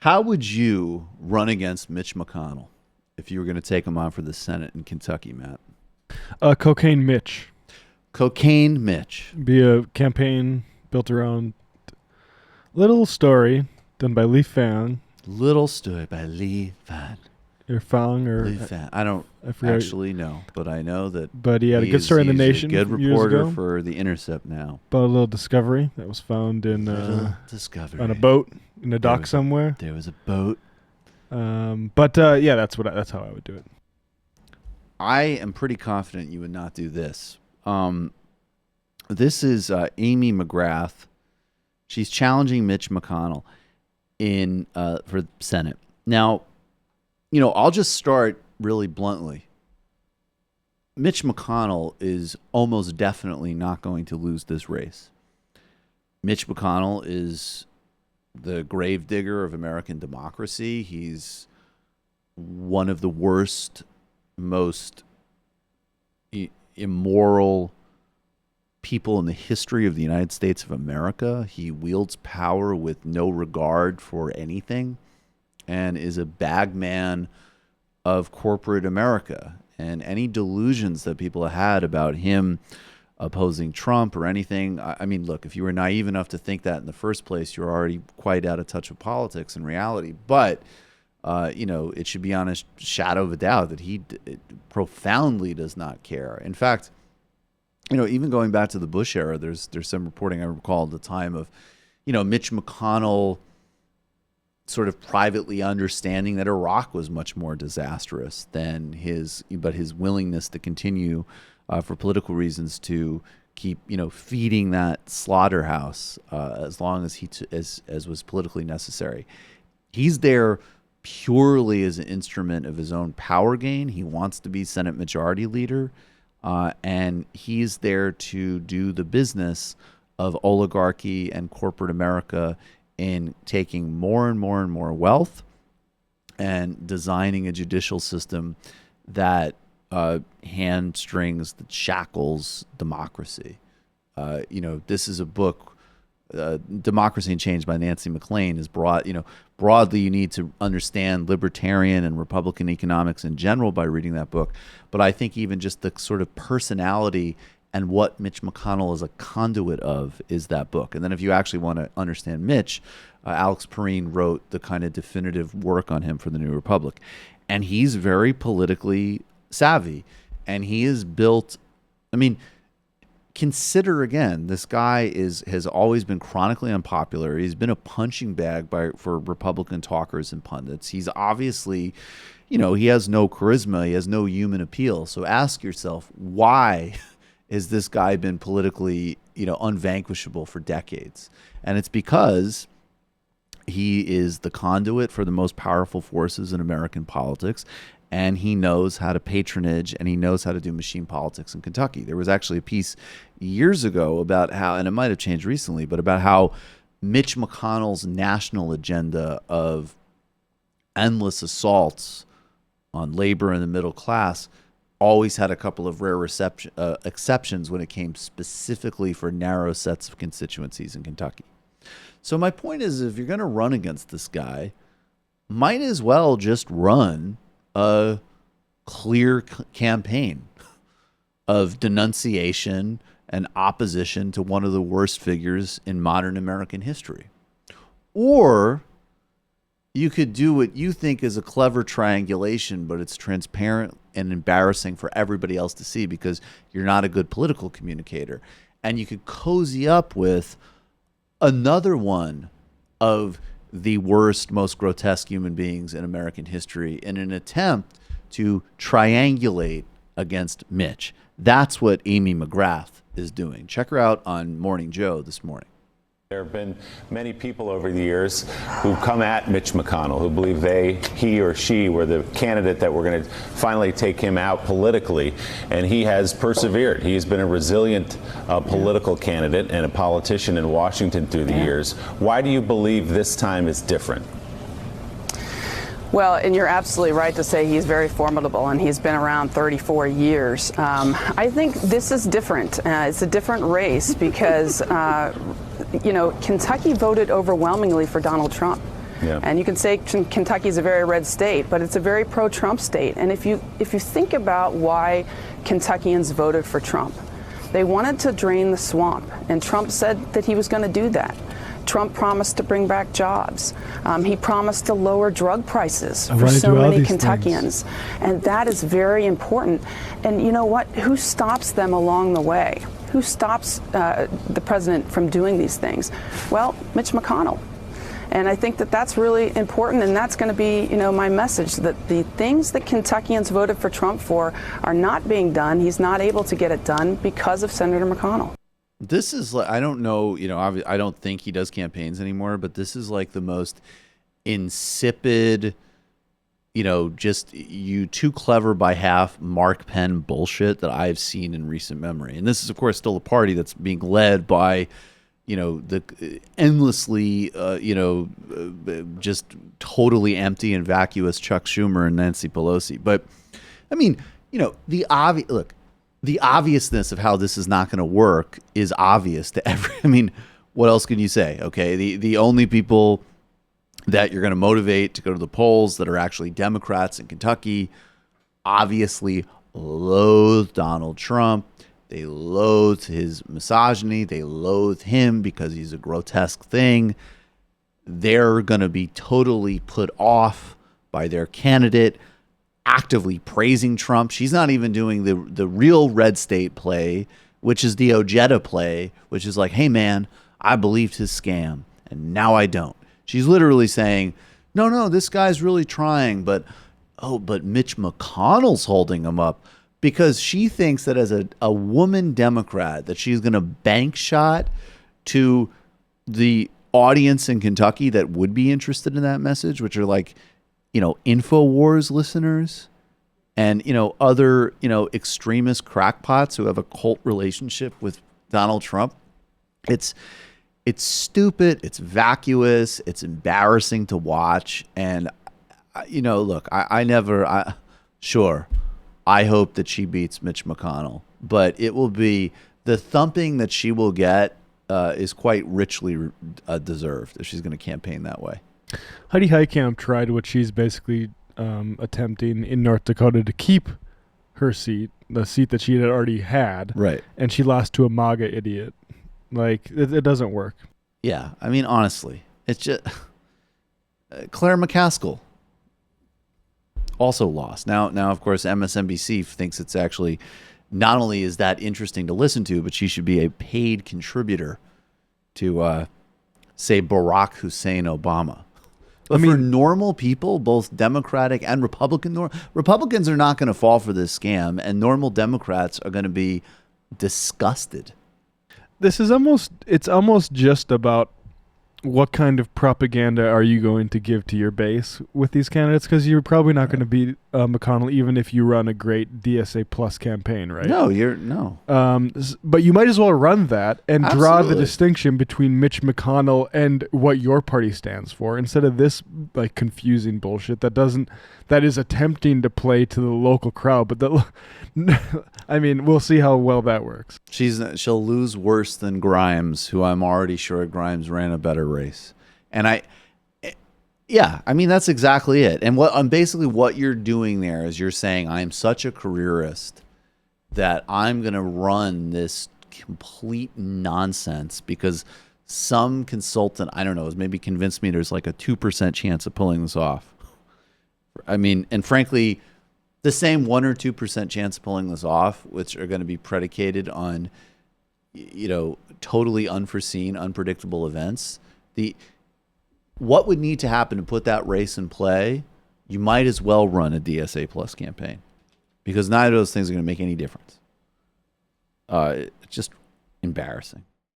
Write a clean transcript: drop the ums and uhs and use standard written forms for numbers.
How would you run against Mitch McConnell if you were going to take him on for the Senate in Kentucky, Matt? Cocaine Mitch. Cocaine Mitch. Be a campaign built around little story done by Lee Fang. Little story by Lee Fan. Or Fang or Lee Fan. I don't actually know, but I know that. But he had a good story in The Nation. He's a good reporter for The Intercept now. About a little discovery that was found in discovery on a boat in a dock somewhere. There was a boat. Yeah, that's how I would do it. I am pretty confident you would not do this. This is Amy McGrath. She's challenging Mitch McConnell for Senate. Now, I'll just start really bluntly. Mitch McConnell is almost definitely not going to lose this race. Mitch McConnell is the gravedigger of American democracy. He's one of the worst, most immoral people in the history of the United States of America. He wields power with no regard for anything and is a bagman of corporate America. And any delusions that people had about him opposing Trump or anything, I mean, look, if you were naive enough to think that in the first place, you're already quite out of touch with politics and reality. But, it should be on a shadow of a doubt that he profoundly does not care. In fact, even going back to the Bush era, there's some reporting I recall at the time of, Mitch McConnell sort of privately understanding that Iraq was much more disastrous than his willingness to continue for political reasons to keep, feeding that slaughterhouse as long as as was politically necessary. He's there purely as an instrument of his own power gain. He wants to be Senate Majority Leader. And he's there to do the business of oligarchy and corporate America in taking more and more and more wealth and designing a judicial system that hamstrings, that shackles democracy. This is a book, Democracy and Change by Nancy McLean, is broadly you need to understand libertarian and Republican economics in general by reading that book. But I think even just the sort of personality and what Mitch McConnell is a conduit of is that book. And then if you actually want to understand Mitch, Alex Perrine wrote the kind of definitive work on him for the New Republic. And he's very politically savvy. And he is built, consider again, this guy has always been chronically unpopular. He's been a punching bag for Republican talkers and pundits. He's obviously, he has no charisma. He has no human appeal. So ask yourself, why has this guy been politically, unvanquishable for decades? And it's because he is the conduit for the most powerful forces in American politics. And he knows how to patronage, and he knows how to do machine politics in Kentucky. There was actually a piece years ago about how, and it might have changed recently, but about how Mitch McConnell's national agenda of endless assaults on labor and the middle class always had a couple of rare exceptions when it came specifically for narrow sets of constituencies in Kentucky. So my point is, if you're going to run against this guy, might as well just run a clear campaign of denunciation and opposition to one of the worst figures in modern American history. Or you could do what you think is a clever triangulation, but it's transparent and embarrassing for everybody else to see because you're not a good political communicator. And you could cozy up with another one of the worst, most grotesque human beings in American history in an attempt to triangulate against Mitch. That's what Amy McGrath is doing. Check her out on Morning Joe this morning. There have been many people over the years who come at Mitch McConnell who believe he or she were the candidate that were going to finally take him out politically, and he has persevered. He's been a resilient political candidate and a politician in Washington through the years. Why do you believe this time is different? Well, and you're absolutely right to say he's very formidable, and he's been around 34 years. I think this is different. It's a different race because, Kentucky voted overwhelmingly for Donald Trump. Yeah. And you can say Kentucky is a very red state, but it's a very pro-Trump state. And if you think about why Kentuckians voted for Trump, they wanted to drain the swamp, and Trump said that he was going to do that. Trump promised to bring back jobs. He promised to lower drug prices for so many Kentuckians. And that is very important. And you know what? Who stops them along the way? Who stops the president from doing these things? Well, Mitch McConnell. And I think that that's really important, and that's going to be, my message, that the things that Kentuckians voted for Trump for are not being done. He's not able to get it done because of Senator McConnell. This is like, I don't know, I don't think he does campaigns anymore, but this is like the most insipid, just you too clever by half Mark Penn bullshit that I've seen in recent memory. And this is, of course, still a party that's being led by, the endlessly, just totally empty and vacuous Chuck Schumer and Nancy Pelosi. But I mean, the obviousness of how this is not going to work is obvious to I mean, what else can you say? Okay. The only people that you're going to motivate to go to the polls that are actually Democrats in Kentucky obviously loathe Donald Trump. They loathe his misogyny. They loathe him because he's a grotesque thing. They're going to be totally put off by their candidate actively praising Trump. She's not even doing the real red state play, which is the Ojeda play, which is like, hey, man, I believed his scam, and now I don't. She's literally saying, no, this guy's really trying, but Mitch McConnell's holding him up. Because she thinks that as a woman Democrat, that she's going to bank shot to the audience in Kentucky that would be interested in that message, which are like, InfoWars listeners and, other, extremist crackpots who have a cult relationship with Donald Trump. It's stupid. It's vacuous. It's embarrassing to watch. And, look, sure. I hope that she beats Mitch McConnell, but it will be the thumping that she will get is quite richly deserved if she's going to campaign that way. Heidi Heitkamp tried what she's basically attempting in North Dakota to keep her seat, the seat that she had already had. Right. And she lost to a MAGA idiot. Like, it doesn't work. Yeah. I mean, honestly, it's just Claire McCaskill. Also lost. Now, of course, MSNBC thinks it's actually not only is that interesting to listen to, but she should be a paid contributor to, say, Barack Hussein Obama. But for normal people, both Democratic and Republican, Republicans are not going to fall for this scam, and normal Democrats are going to be disgusted. This is it's almost just about what kind of propaganda are you going to give to your base with these candidates? Because you're probably not going to beat McConnell, even if you run a great DSA plus campaign, right? No. But you might as well run that and draw the Absolutely. distinction between Mitch McConnell and what your party stands for, instead of this like confusing bullshit that is attempting to play to the local crowd. But I mean, we'll see how well that works. She'll lose worse than Grimes, who I'm already sure Grimes ran a better race. And I mean, that's exactly it. And basically what you're doing there is you're saying, I'm such a careerist that I'm going to run this complete nonsense because some consultant, I don't know, has maybe convinced me there's like a 2% chance of pulling this off. I mean, and frankly, the same 1 or 2% chance of pulling this off, which are going to be predicated on, totally unforeseen, unpredictable events. What would need to happen to put that race in play? You might as well run a DSA plus campaign because neither of those things are going to make any difference. It's just embarrassing.